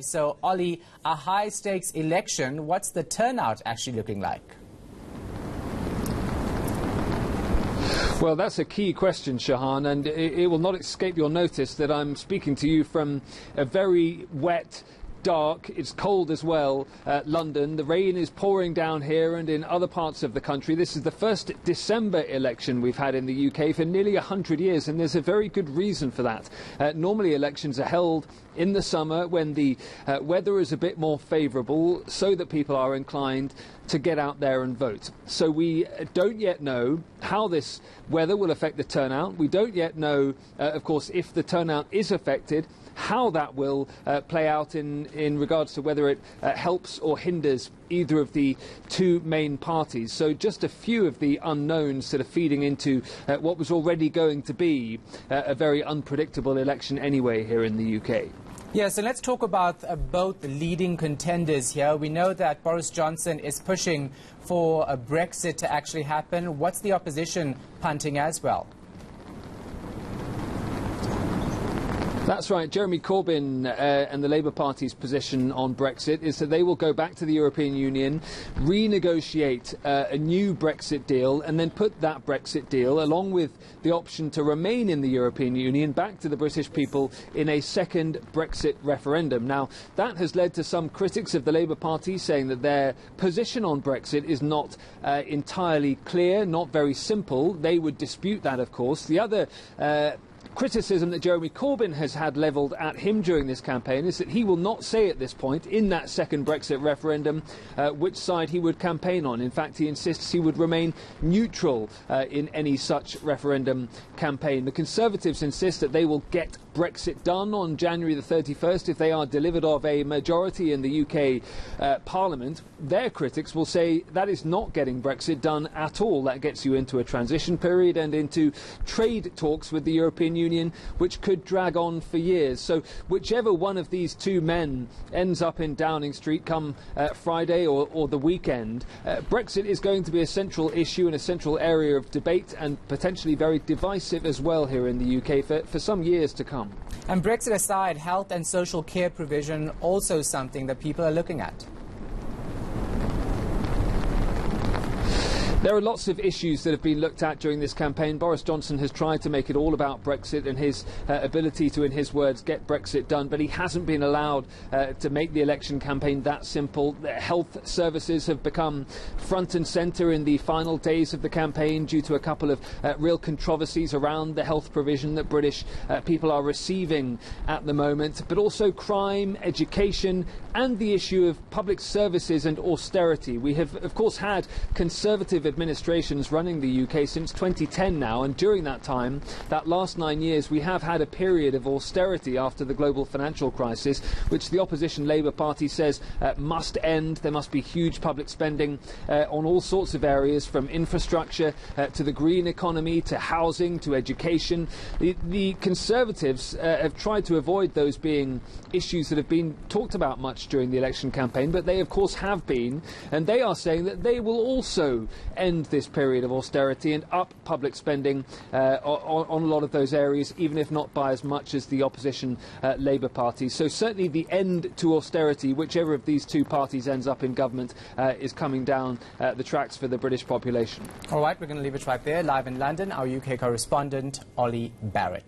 So, Ollie, a high-stakes election, what's the turnout actually looking like? Well, that's a key question, Shahan, and it will not escape your notice that I'm speaking to you from a very wet, dark, it's cold as well, London. The rain is pouring down here and in other parts of the country. This is the first December election we've had in the UK for nearly 100 years, and there's a very good reason for that. Normally elections are held in the summer when the weather is a bit more favourable, so that people are inclined to get out there and vote. So we don't yet know how this weather will affect the turnout. We don't yet know, of course, if the turnout is affected, how that will play out in regards to whether it helps or hinders either of the two main parties. So just a few of the unknowns sort of feeding into what was already going to be a very unpredictable election anyway here in the UK. Yeah, so let's talk about both the leading contenders here. We know that Boris Johnson is pushing for a Brexit to actually happen. What's the opposition punting as well? That's right. Jeremy Corbyn and the Labour Party's position on Brexit is that they will go back to the European Union, renegotiate a new Brexit deal, and then put that Brexit deal, along with the option to remain in the European Union, back to the British people in a second Brexit referendum. Now, that has led to some critics of the Labour Party saying that their position on Brexit is not entirely clear, not very simple. They would dispute that, of course. The other criticism that Jeremy Corbyn has had levelled at him during this campaign is that he will not say at this point, in that second Brexit referendum, which side he would campaign on. In fact, he insists he would remain neutral in any such referendum campaign. The Conservatives insist that they will get Brexit done on January the 31st if they are delivered of a majority in the UK Parliament. Their critics will say that is not getting Brexit done at all. That gets you into a transition period and into trade talks with the European Union, which could drag on for years. So whichever one of these two men ends up in Downing Street come Friday or the weekend, Brexit is going to be a central issue and a central area of debate, and potentially very divisive as well here in the UK for some years to come. And Brexit aside, health and social care provision also something that people are looking at. There are lots of issues that have been looked at during this campaign. Boris Johnson has tried to make it all about Brexit and his ability to, in his words, get Brexit done, but he hasn't been allowed to make the election campaign that simple. Health services have become front and centre in the final days of the campaign due to a couple of real controversies around the health provision that British people are receiving at the moment, but also crime, education and the issue of public services and austerity. We have, of course, had Conservative administrations running the UK since 2010 now, and during that time, that last 9 years, we have had a period of austerity after the global financial crisis, which the opposition Labour Party says must end. There must be huge public spending on all sorts of areas, from infrastructure to the green economy to housing to education. The Conservatives have tried to avoid those being issues that have been talked about much during the election campaign, but they of course have been, and they are saying that they will also end this period of austerity and up public spending on a lot of those areas, even if not by as much as the opposition Labour Party. So certainly the end to austerity, whichever of these two parties ends up in government, is coming down the tracks for the British population. All right, we're going to leave it right there. Live in London, our UK correspondent, Ollie Barrett.